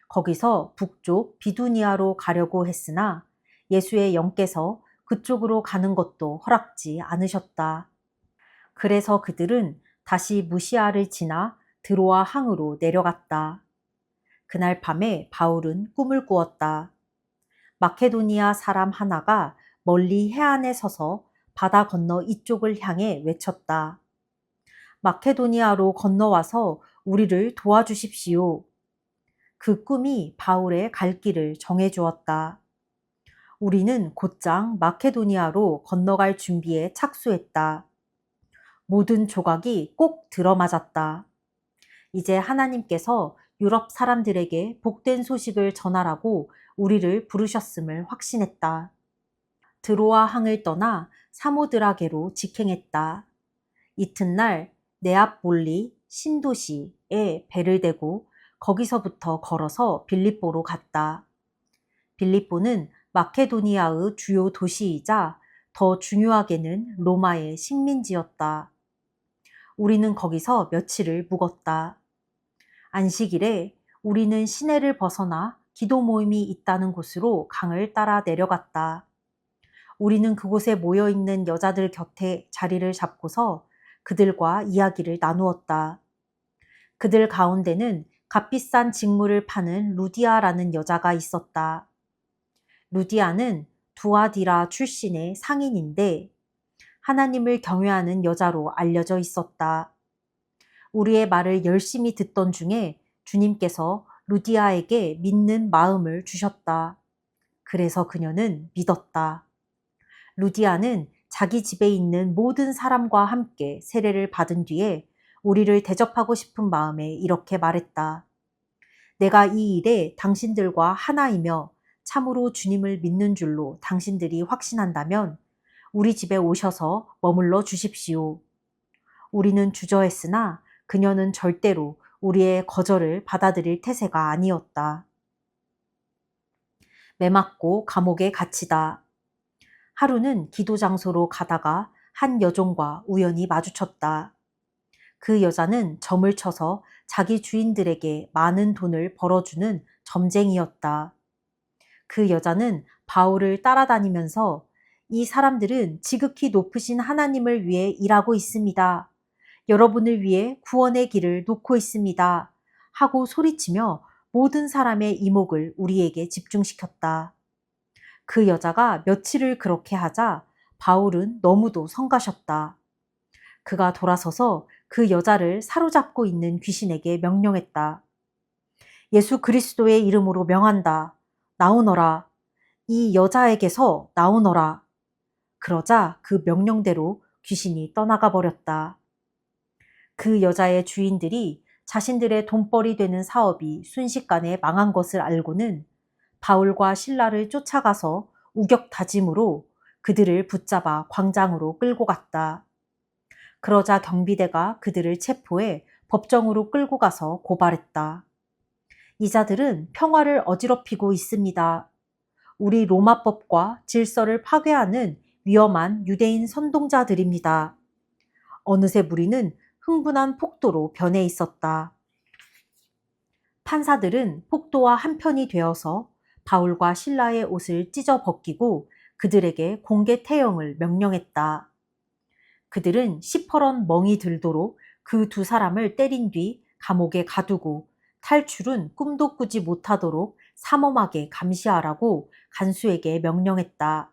거기서 북쪽 비두니아로 가려고 했으나 예수의 영께서 그쪽으로 가는 것도 허락지 않으셨다. 그래서 그들은 다시 무시아를 지나 드로아 항으로 내려갔다. 그날 밤에 바울은 꿈을 꾸었다. 마케도니아 사람 하나가 멀리 해안에 서서 바다 건너 이쪽을 향해 외쳤다. 마케도니아로 건너와서 우리를 도와주십시오. 그 꿈이 바울의 갈 길을 정해주었다. 우리는 곧장 마케도니아로 건너갈 준비에 착수했다. 모든 조각이 꼭 들어맞았다. 이제 하나님께서 유럽 사람들에게 복된 소식을 전하라고 우리를 부르셨음을 확신했다. 드로아 항을 떠나 사모드라게로 직행했다. 이튿날 네아폴리 신도시에 배를 대고 거기서부터 걸어서 빌립보로 갔다. 빌립보는 마케도니아의 주요 도시이자 더 중요하게는 로마의 식민지였다. 우리는 거기서 며칠을 묵었다. 안식일에 우리는 시내를 벗어나 기도 모임이 있다는 곳으로 강을 따라 내려갔다. 우리는 그곳에 모여 있는 여자들 곁에 자리를 잡고서 그들과 이야기를 나누었다. 그들 가운데는 값비싼 직물을 파는 루디아라는 여자가 있었다. 루디아는 두아디라 출신의 상인인데 하나님을 경외하는 여자로 알려져 있었다. 우리의 말을 열심히 듣던 중에 주님께서 루디아에게 믿는 마음을 주셨다. 그래서 그녀는 믿었다. 루디아는 자기 집에 있는 모든 사람과 함께 세례를 받은 뒤에 우리를 대접하고 싶은 마음에 이렇게 말했다. 내가 이 일에 당신들과 하나이며 참으로 주님을 믿는 줄로 당신들이 확신한다면 우리 집에 오셔서 머물러 주십시오. 우리는 주저했으나 그녀는 절대로 우리의 거절을 받아들일 태세가 아니었다. 매맞고 감옥에 갇히다. 하루는 기도 장소로 가다가 한 여종과 우연히 마주쳤다. 그 여자는 점을 쳐서 자기 주인들에게 많은 돈을 벌어주는 점쟁이였다. 그 여자는 바울을 따라다니면서 이 사람들은 지극히 높으신 하나님을 위해 일하고 있습니다. 여러분을 위해 구원의 길을 놓고 있습니다. 하고 소리치며 모든 사람의 이목을 우리에게 집중시켰다. 그 여자가 며칠을 그렇게 하자 바울은 너무도 성가셨다. 그가 돌아서서 그 여자를 사로잡고 있는 귀신에게 명령했다. 예수 그리스도의 이름으로 명한다. 나오너라. 이 여자에게서 나오너라. 그러자 그 명령대로 귀신이 떠나가 버렸다. 그 여자의 주인들이 자신들의 돈벌이 되는 사업이 순식간에 망한 것을 알고는 바울과 신라를 쫓아가서 우격다짐으로 그들을 붙잡아 광장으로 끌고 갔다. 그러자 경비대가 그들을 체포해 법정으로 끌고 가서 고발했다. 이 자들은 평화를 어지럽히고 있습니다. 우리 로마법과 질서를 파괴하는 위험한 유대인 선동자들입니다. 어느새 무리는 흥분한 폭도로 변해 있었다. 판사들은 폭도와 한편이 되어서 바울과 신라의 옷을 찢어 벗기고 그들에게 공개 태형을 명령했다. 그들은 시퍼런 멍이 들도록 그 두 사람을 때린 뒤 감옥에 가두고 탈출은 꿈도 꾸지 못하도록 삼엄하게 감시하라고 간수에게 명령했다.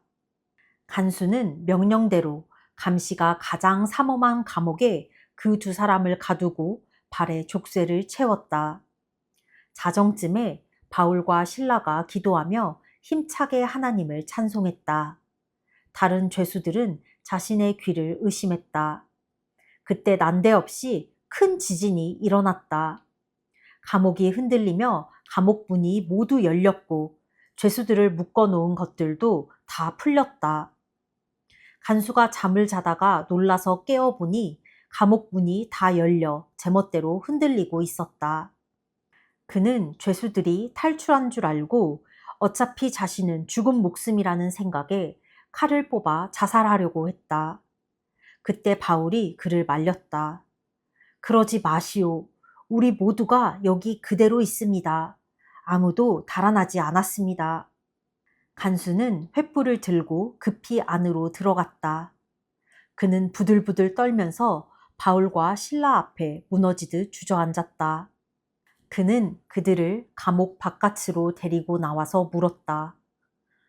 간수는 명령대로 감시가 가장 삼엄한 감옥에 그 두 사람을 가두고 발에 족쇄를 채웠다. 자정쯤에 바울과 신라가 기도하며 힘차게 하나님을 찬송했다. 다른 죄수들은 자신의 귀를 의심했다. 그때 난데없이 큰 지진이 일어났다. 감옥이 흔들리며 감옥 문이 모두 열렸고 죄수들을 묶어놓은 것들도 다 풀렸다. 간수가 잠을 자다가 놀라서 깨어보니 감옥 문이 다 열려 제멋대로 흔들리고 있었다. 그는 죄수들이 탈출한 줄 알고 어차피 자신은 죽은 목숨이라는 생각에 칼을 뽑아 자살하려고 했다. 그때 바울이 그를 말렸다. 그러지 마시오. 우리 모두가 여기 그대로 있습니다. 아무도 달아나지 않았습니다. 간수는 횃불을 들고 급히 안으로 들어갔다. 그는 부들부들 떨면서 바울과 실라 앞에 무너지듯 주저앉았다. 그는 그들을 감옥 바깥으로 데리고 나와서 물었다.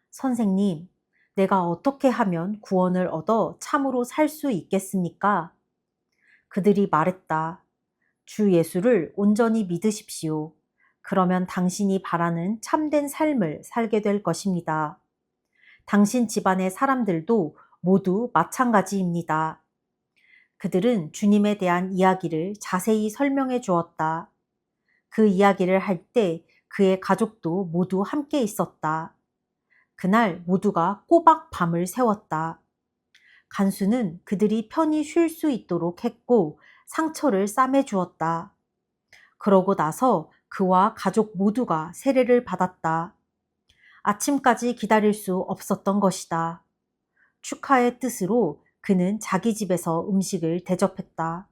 선생님, 내가 어떻게 하면 구원을 얻어 참으로 살 수 있겠습니까? 그들이 말했다. 주 예수를 온전히 믿으십시오. 그러면 당신이 바라는 참된 삶을 살게 될 것입니다. 당신 집안의 사람들도 모두 마찬가지입니다. 그들은 주님에 대한 이야기를 자세히 설명해 주었다. 그 이야기를 할 때 그의 가족도 모두 함께 있었다. 그날 모두가 꼬박 밤을 새웠다. 간수는 그들이 편히 쉴 수 있도록 했고 상처를 싸매 주었다. 그러고 나서 그와 가족 모두가 세례를 받았다. 아침까지 기다릴 수 없었던 것이다. 축하의 뜻으로 그는 자기 집에서 음식을 대접했다.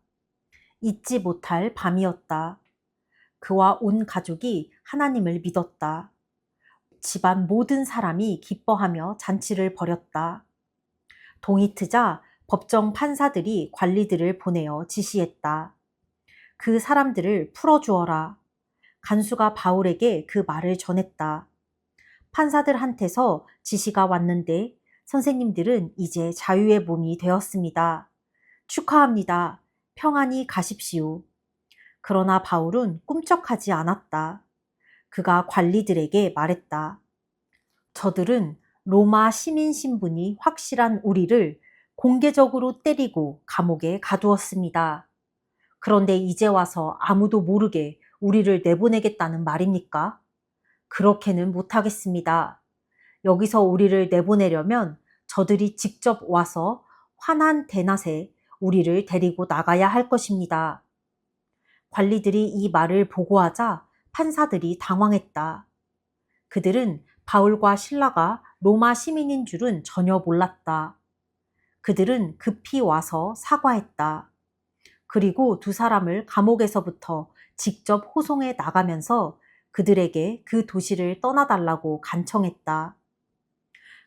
잊지 못할 밤이었다. 그와 온 가족이 하나님을 믿었다. 집안 모든 사람이 기뻐하며 잔치를 벌였다. 동이 트자 법정 판사들이 관리들을 보내어 지시했다. 그 사람들을 풀어주어라. 간수가 바울에게 그 말을 전했다. 판사들한테서 지시가 왔는데 선생님들은 이제 자유의 몸이 되었습니다. 축하합니다. 평안히 가십시오. 그러나 바울은 꿈쩍하지 않았다. 그가 관리들에게 말했다. 저들은 로마 시민 신분이 확실한 우리를 공개적으로 때리고 감옥에 가두었습니다. 그런데 이제 와서 아무도 모르게 우리를 내보내겠다는 말입니까? 그렇게는 못하겠습니다. 여기서 우리를 내보내려면 저들이 직접 와서 환한 대낮에 우리를 데리고 나가야 할 것입니다. 관리들이 이 말을 보고하자 판사들이 당황했다. 그들은 바울과 실라가 로마 시민인 줄은 전혀 몰랐다. 그들은 급히 와서 사과했다. 그리고 두 사람을 감옥에서부터 직접 호송해 나가면서 그들에게 그 도시를 떠나달라고 간청했다.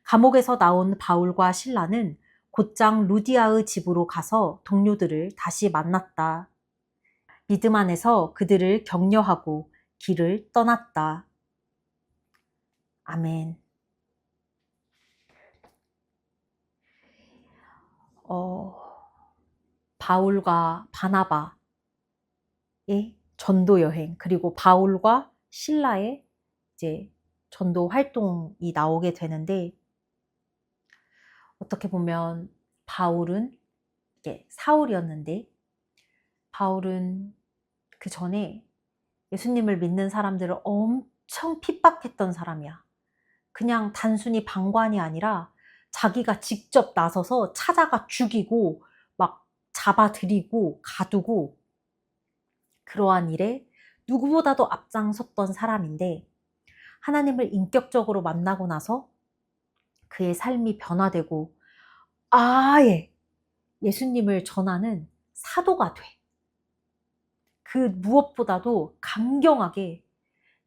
감옥에서 나온 바울과 실라는 곧장 루디아의 집으로 가서 동료들을 다시 만났다. 믿음 안에서 그들을 격려하고 길을 떠났다. 아멘. 바울과 바나바의 전도 여행, 그리고 바울과 실라의 이제 전도 활동이 나오게 되는데, 어떻게 보면 바울은 이게 사울이었는데, 바울은 그 전에 예수님을 믿는 사람들을 엄청 핍박했던 사람이야. 그냥 단순히 방관이 아니라 자기가 직접 나서서 찾아가 죽이고 막 잡아들이고 가두고, 그러한 일에 누구보다도 앞장섰던 사람인데, 하나님을 인격적으로 만나고 나서 그의 삶이 변화되고 아예 예수님을 전하는 사도가 돼. 그 무엇보다도 강경하게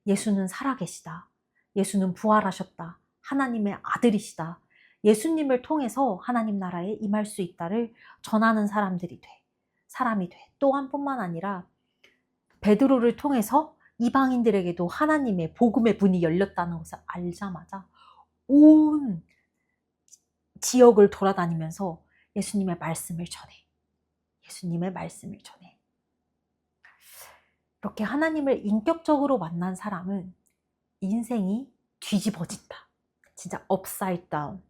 예수는 살아계시다. 예수는 부활하셨다. 하나님의 아들이시다. 예수님을 통해서 하나님 나라에 임할 수 있다를 전하는 사람이 돼. 또한 뿐만 아니라 베드로를 통해서 이방인들에게도 하나님의 복음의 문이 열렸다는 것을 알자마자 온 지역을 돌아다니면서 예수님의 말씀을 전해. 예수님의 말씀을 전해. 이렇게 하나님을 인격적으로 만난 사람은 인생이 뒤집어진다. 진짜 upside down.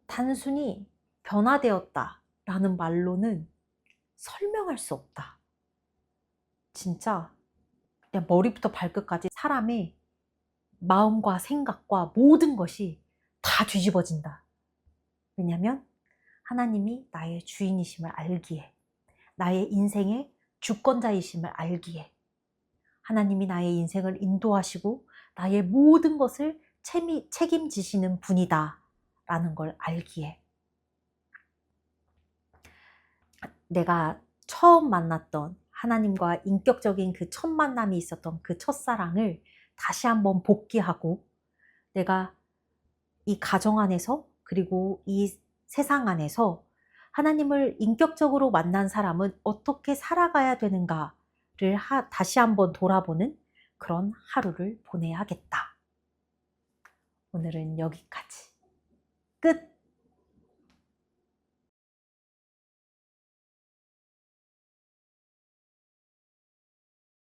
단순히 변화되었다 라는 말로는 설명할 수 없다. 진짜 그냥 머리부터 발끝까지 사람의 마음과 생각과 모든 것이 다 뒤집어진다. 왜냐면 하나님이 나의 주인이심을 알기에, 나의 인생의 주권자이심을 알기에, 하나님이 나의 인생을 인도하시고 나의 모든 것을 책임지시는 분이다 라는 걸 알기에, 내가 처음 만났던 하나님과 인격적인 그 첫 만남이 있었던 그 첫사랑을 다시 한번 복귀하고, 내가 이 가정 안에서 그리고 이 세상 안에서 하나님을 인격적으로 만난 사람은 어떻게 살아가야 되는가를 다시 한번 돌아보는 그런 하루를 보내야겠다. 오늘은 여기까지. 끝!